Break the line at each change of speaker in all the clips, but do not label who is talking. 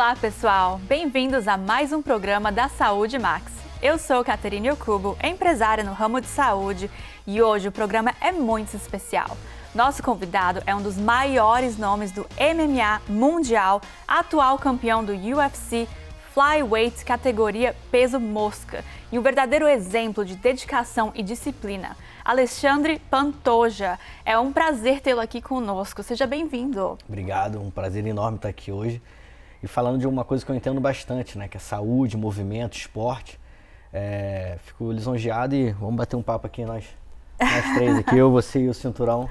Olá, pessoal! Bem-vindos a mais um programa da Saúde Max. Eu sou Caterine Okubo, empresária no ramo de saúde, e hoje o programa é muito especial. Nosso convidado é um dos maiores nomes do MMA mundial, atual campeão do UFC Flyweight categoria peso mosca e um verdadeiro exemplo de dedicação e disciplina. Alexandre Pantoja, é um prazer tê-lo aqui conosco. Seja bem-vindo.
Obrigado, um prazer enorme estar aqui hoje. E falando de uma coisa que eu entendo bastante, né, que é saúde, movimento, esporte. Fico lisonjeado e vamos bater um papo aqui nós três aqui, eu, você e o Cinturão.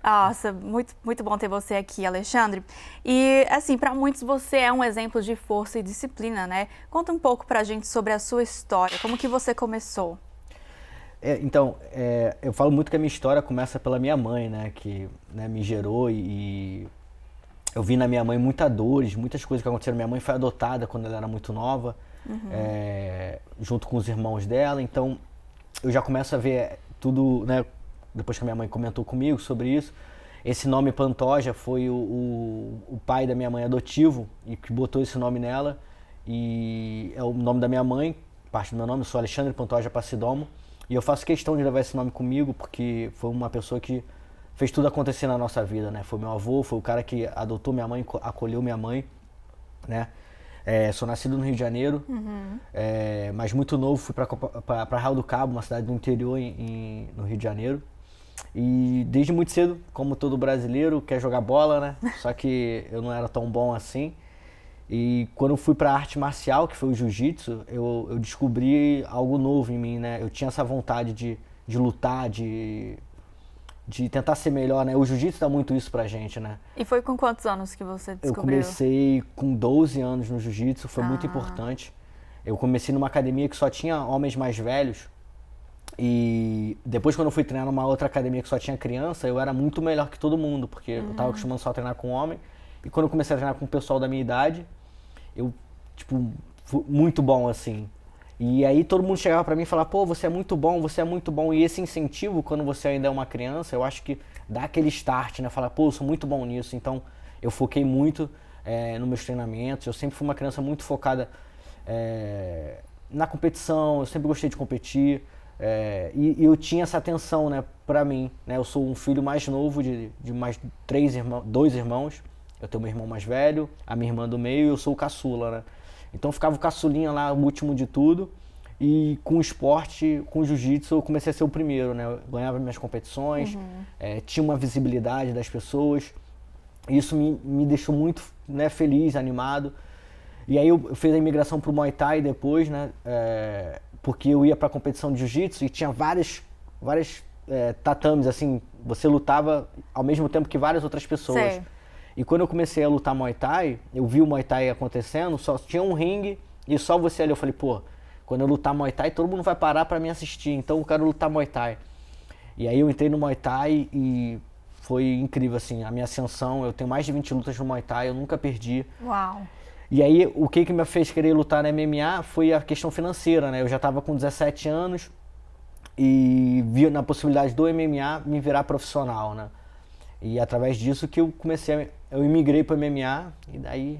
Nossa, muito bom ter você aqui, Alexandre. E, assim, para muitos você é um exemplo de força e disciplina, né? Conta um pouco pra gente sobre a sua história, como que você começou?
Eu falo muito que a minha história começa pela minha mãe, né? Que, né, me gerou e eu vi na minha mãe muitas dores, muitas coisas que aconteceram. Minha mãe foi adotada quando ela era muito nova, junto com os irmãos dela. Então, eu já começo a ver tudo, né? Depois que a minha mãe comentou comigo sobre isso. Esse nome Pantoja foi o pai da minha mãe adotivo e que botou esse nome nela. E é o nome da minha mãe, parte do meu nome, eu sou Alexandre Pantoja Passidomo. E eu faço questão de levar esse nome comigo porque foi uma pessoa que fez tudo acontecer na nossa vida, né? Foi meu avô, foi o cara que adotou minha mãe, acolheu minha mãe, né? Sou nascido no Rio de Janeiro, mas muito novo fui para Arraial do Cabo, uma cidade do interior no Rio de Janeiro. E desde muito cedo, como todo brasileiro, quer jogar bola, né? Só que eu não era tão bom assim. E quando eu fui para arte marcial, que foi o jiu-jitsu, eu descobri algo novo em mim, né? Eu tinha essa vontade de lutar, de tentar ser melhor, né? O jiu-jitsu dá muito isso pra gente, né?
E foi com quantos anos que você descobriu?
Eu comecei com 12 anos no jiu-jitsu, foi muito importante. Eu comecei numa academia que só tinha homens mais velhos. E depois, quando eu fui treinar numa outra academia que só tinha criança, eu era muito melhor que todo mundo, porque eu tava acostumando só a treinar com homem. E quando eu comecei a treinar com o pessoal da minha idade, eu, fui muito bom, assim. E aí todo mundo chegava pra mim e falava, pô, você é muito bom, você é muito bom. E esse incentivo, quando você ainda é uma criança, eu acho que dá aquele start, né? Falar, pô, eu sou muito bom nisso. Então, eu foquei muito nos meus treinamentos. Eu sempre fui uma criança muito focada na competição, eu sempre gostei de competir. E eu tinha essa atenção, né, pra mim, né? Eu sou um filho mais novo de mais dois irmãos. Eu tenho um irmão mais velho, a minha irmã do meio e eu sou o caçula, né? Então ficava o caçulinha lá, o último de tudo. E com o esporte, com o jiu-jitsu, eu comecei a ser o primeiro, né? Eu ganhava minhas competições, tinha uma visibilidade das pessoas. Isso me deixou muito, né, feliz, animado. E aí eu fiz a imigração pro Muay Thai depois, né? Porque eu ia pra competição de jiu-jitsu e tinha várias tatames, assim, você lutava ao mesmo tempo que várias outras pessoas.
Sei.
E quando eu comecei a lutar Muay Thai, eu vi o Muay Thai acontecendo, só tinha um ringue e só você ali. Eu falei, pô, quando eu lutar Muay Thai, todo mundo vai parar pra me assistir, então eu quero lutar Muay Thai. E aí eu entrei no Muay Thai e foi incrível, assim, a minha ascensão. Eu tenho mais de 20 lutas no Muay Thai, eu nunca perdi.
Uau!
E aí o que me fez querer lutar na MMA foi a questão financeira, né? Eu já tava com 17 anos e vi na possibilidade do MMA me virar profissional, né? E através disso que eu imigrei para o MMA e daí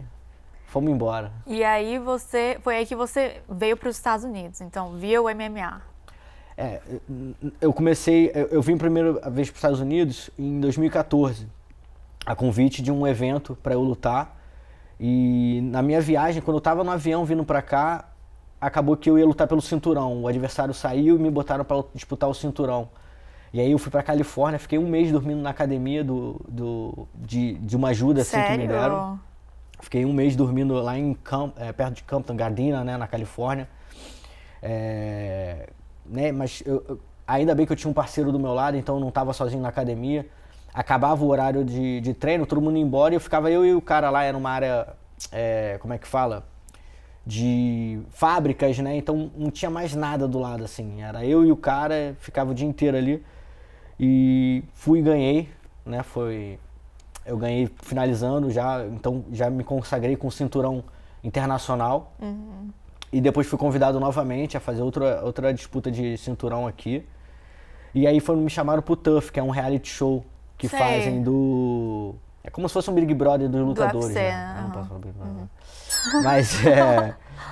fomos embora.
E aí foi aí que você veio para os Estados Unidos, então via o MMA.
Eu vim a primeira vez para os Estados Unidos em 2014, a convite de um evento para eu lutar. E na minha viagem, quando eu estava no avião vindo para cá, acabou que eu ia lutar pelo cinturão. O adversário saiu e me botaram para disputar o cinturão. E aí eu fui pra Califórnia, fiquei um mês dormindo na academia de uma ajuda assim que me deram. Fiquei um mês dormindo lá perto de Compton, Gardena, né, na Califórnia. Mas ainda bem que eu tinha um parceiro do meu lado, então eu não estava sozinho na academia. Acabava o horário de treino, todo mundo ia embora e eu ficava eu e o cara lá, era uma área, como é que fala? De fábricas, né? Então não tinha mais nada do lado, assim. Era eu e o cara, ficava o dia inteiro ali. E fui e ganhei, né? Eu ganhei finalizando já, então já me consagrei com o cinturão internacional. E depois fui convidado novamente a fazer outra disputa de cinturão aqui. E aí me chamaram pro TUF, que é um reality show que fazem É como se fosse um Big Brother dos lutadores,
UFC,
né? Eu não posso falar Big Brother. Mas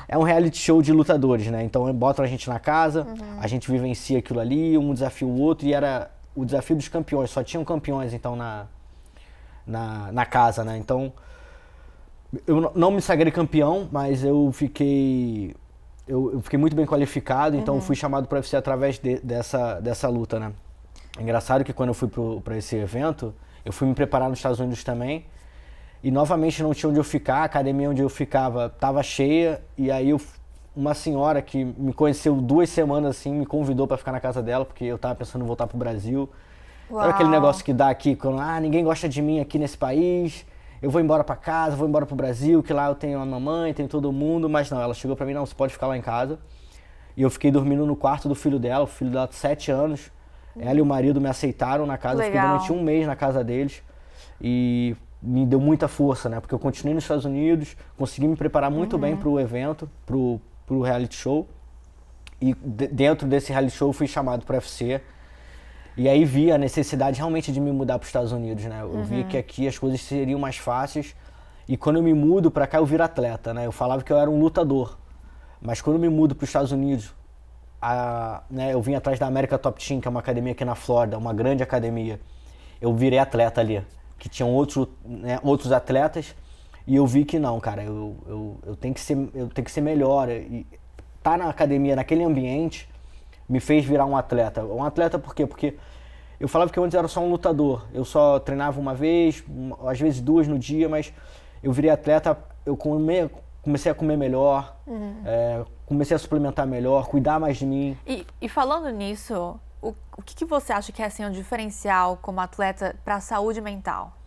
é um reality show de lutadores, né? Então botam a gente na casa, a gente vivencia aquilo ali, um desafia o outro, e era o desafio dos campeões. Só tinham campeões, então, na casa, né? Então, eu não me sagrei campeão, mas eu fiquei muito bem qualificado, então eu fui chamado para o UFC através dessa luta, né? É engraçado que quando eu fui para esse evento, eu fui me preparar nos Estados Unidos também, e novamente não tinha onde eu ficar, a academia onde eu ficava estava cheia, e aí uma senhora que me conheceu 2 semanas assim, me convidou para ficar na casa dela, porque eu estava pensando em voltar pro Brasil. Sabe aquele negócio que dá aqui, quando ninguém gosta de mim aqui nesse país, eu vou embora para casa, vou embora pro Brasil, que lá eu tenho a mamãe, tenho todo mundo, mas não, ela chegou para mim, não, você pode ficar lá em casa. E eu fiquei dormindo no quarto do filho dela, o filho dela de 7 anos. Ela e o marido me aceitaram na casa, eu fiquei durante 1 mês na casa deles. E me deu muita força, né? Porque eu continuei nos Estados Unidos, consegui me preparar muito bem pro evento, pro reality show. E dentro desse reality show eu fui chamado pro UFC. E aí vi a necessidade realmente de me mudar para os Estados Unidos, né? Eu vi que aqui as coisas seriam mais fáceis. E quando eu me mudo para cá, eu viro atleta, né? Eu falava que eu era um lutador. Mas quando eu me mudo para os Estados Unidos, né, eu vim atrás da America Top Team, que é uma academia aqui na Flórida, uma grande academia. Eu virei atleta ali, que tinham outros atletas. E eu vi que não, cara, eu tenho que ser melhor. E tá na academia, naquele ambiente, me fez virar um atleta. Um atleta por quê? Porque eu falava que eu antes era só um lutador. Eu só treinava uma vez, às vezes 2 no dia, mas eu virei atleta, eu comecei a comer melhor, comecei a suplementar melhor, cuidar mais de mim.
E falando nisso, o que você acha que é assim, um diferencial como atleta para a saúde mental?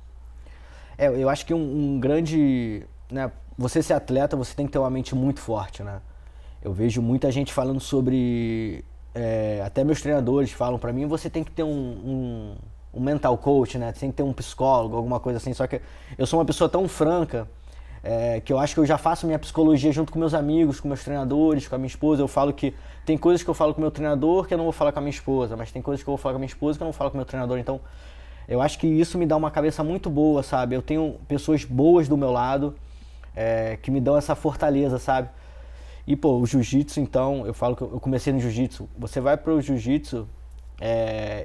Eu acho que um grande... Né, você ser atleta, você tem que ter uma mente muito forte, né? Eu vejo muita gente falando sobre... até meus treinadores falam pra mim, você tem que ter um mental coach, né? Você tem que ter um psicólogo, alguma coisa assim. Só que eu sou uma pessoa tão franca que eu acho que eu já faço minha psicologia junto com meus amigos, com meus treinadores, com a minha esposa. Eu falo que tem coisas que eu falo com o meu treinador que eu não vou falar com a minha esposa, mas tem coisas que eu vou falar com a minha esposa que eu não falo com o meu treinador. Então, eu acho que isso me dá uma cabeça muito boa, sabe? Eu tenho pessoas boas do meu lado que me dão essa fortaleza, sabe? E, pô, o jiu-jitsu, então, eu falo que eu comecei no jiu-jitsu. Você vai pro jiu-jitsu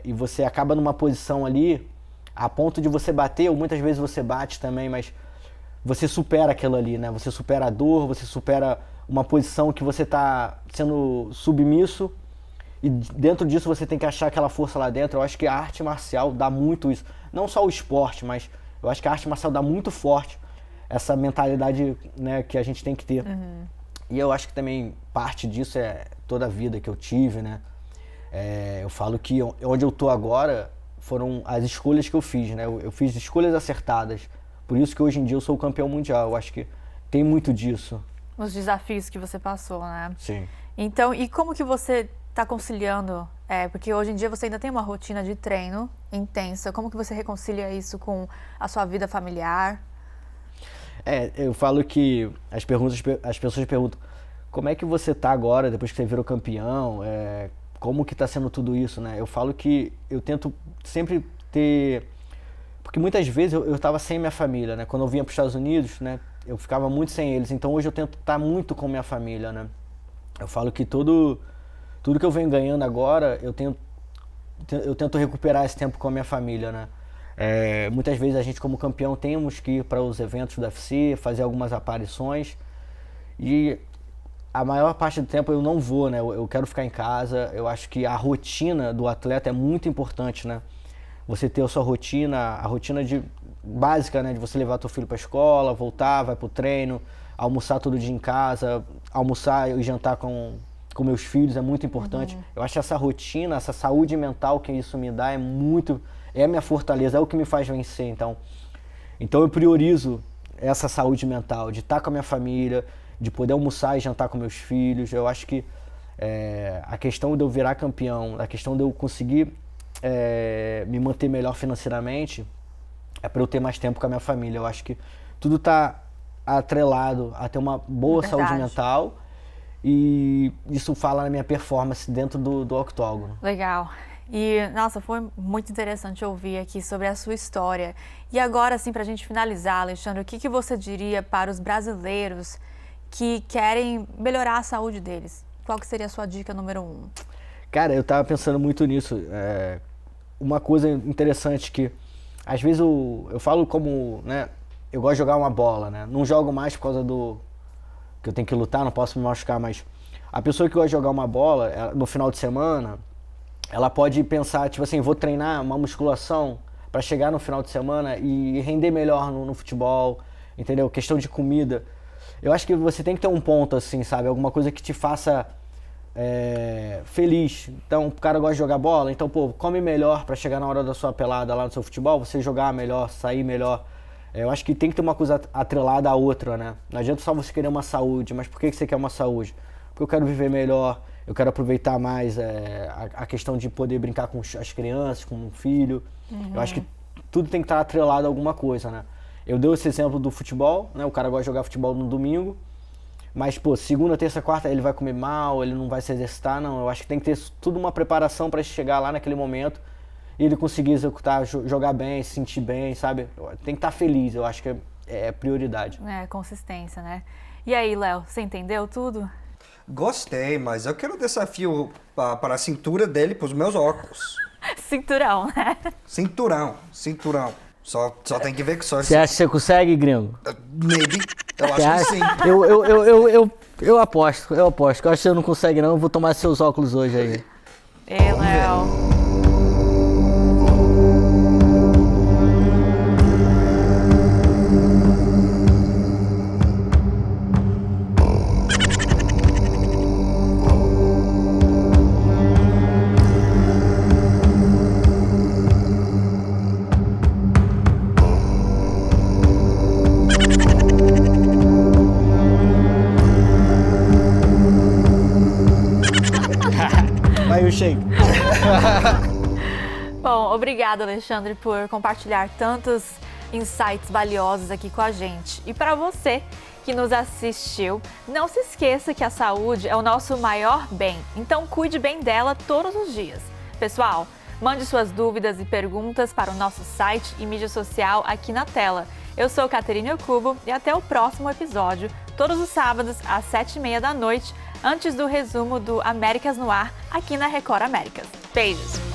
e você acaba numa posição ali, a ponto de você bater, ou muitas vezes você bate também, mas você supera aquilo ali, né? Você supera a dor, você supera uma posição que você tá sendo submisso, e dentro disso você tem que achar aquela força lá dentro. Eu acho que a arte marcial dá muito isso. Não só o esporte, mas eu acho que a arte marcial dá muito forte essa mentalidade, né, que a gente tem que ter. E eu acho que também parte disso é toda a vida que eu tive, né? Eu falo que onde eu tô agora foram as escolhas que eu fiz, né? Eu fiz escolhas acertadas. Por isso que hoje em dia eu sou o campeão mundial. Eu acho que tem muito disso.
Os desafios que você passou, né?
Sim.
Então, e como que você está conciliando? Porque hoje em dia você ainda tem uma rotina de treino intensa. Como que você reconcilia isso com a sua vida familiar?
Eu falo que as pessoas perguntam como é que você tá agora, depois que você virou campeão, como que tá sendo tudo isso, né? Eu falo que eu tento sempre ter... Porque muitas vezes eu tava sem minha família, né? Quando eu vinha para os Estados Unidos, né? Eu ficava muito sem eles. Então hoje eu tento estar muito com minha família, né? Eu falo que tudo que eu venho ganhando agora, eu tento recuperar esse tempo com a minha família, né? Muitas vezes a gente, como campeão, temos que ir para os eventos do UFC, fazer algumas aparições, e a maior parte do tempo eu não vou, né? Eu quero ficar em casa. Eu acho que a rotina do atleta é muito importante, né? Você ter a sua rotina, a rotina básica, né? De você levar teu filho para a escola, voltar, vai pro treino, almoçar todo dia em casa, almoçar e jantar com meus filhos é muito importante. Eu acho que essa rotina, essa saúde mental que isso me dá é a minha fortaleza, é o que me faz vencer. Então eu priorizo essa saúde mental, de estar com a minha família, de poder almoçar e jantar com meus filhos. Eu acho que a questão de eu virar campeão, a questão de eu conseguir me manter melhor financeiramente, é para eu ter mais tempo com a minha família. Eu acho que tudo está atrelado a ter uma boa saúde mental, e isso fala na minha performance dentro do octógono.
Legal. E, nossa, foi muito interessante ouvir aqui sobre a sua história. E agora, assim, pra gente finalizar, Alexandre, o que você diria para os brasileiros que querem melhorar a saúde deles? Qual que seria a sua dica número 1?
Cara, eu tava pensando muito nisso. Uma coisa interessante que, às vezes, eu falo como, né, eu gosto de jogar uma bola, né? Não jogo mais por causa do que eu tenho que lutar, não posso me machucar, mas a pessoa que gosta de jogar uma bola, no final de semana, ela pode pensar, tipo assim, vou treinar uma musculação para chegar no final de semana e render melhor no futebol, entendeu? Questão de comida. Eu acho que você tem que ter um ponto, assim, sabe? Alguma coisa que te faça feliz. Então, o cara gosta de jogar bola, então, pô, come melhor para chegar na hora da sua pelada lá no seu futebol, você jogar melhor, sair melhor. Eu acho que tem que ter uma coisa atrelada à outra, né? Não adianta só você querer uma saúde, mas por que você quer uma saúde? Porque eu quero viver melhor, eu quero aproveitar mais a questão de poder brincar com as crianças, com um filho. Eu acho que tudo tem que estar atrelado a alguma coisa, né? Eu dei esse exemplo do futebol, né? O cara gosta de jogar futebol no domingo, mas, pô, segunda, terça, quarta ele vai comer mal, ele não vai se exercitar, não. Eu acho que tem que ter tudo uma preparação para chegar lá naquele momento e ele conseguir executar, jogar bem, se sentir bem, sabe? Tem que estar feliz, eu acho que é prioridade.
Consistência, né? E aí, Léo, você entendeu tudo?
Gostei, mas eu quero desafio para a cintura dele, para os meus óculos.
Cinturão, né?
Cinturão. Só tem que ver que só...
Você acha que você consegue, gringo?
Maybe. Eu acho que sim.
Eu aposto. Eu acho que você não consegue não, eu vou tomar seus óculos hoje aí.
Ei, Léo.
Vai o shake.
Bom, obrigada, Alexandre, por compartilhar tantos insights valiosos aqui com a gente. E para você que nos assistiu, não se esqueça que a saúde é o nosso maior bem, então cuide bem dela todos os dias. Pessoal, mande suas dúvidas e perguntas para o nosso site e mídia social aqui na tela. Eu sou Caterine Okubo e até o próximo episódio, todos os sábados às 7h30 da noite, antes do resumo do Américas no Ar, aqui na Record Américas. Beijos!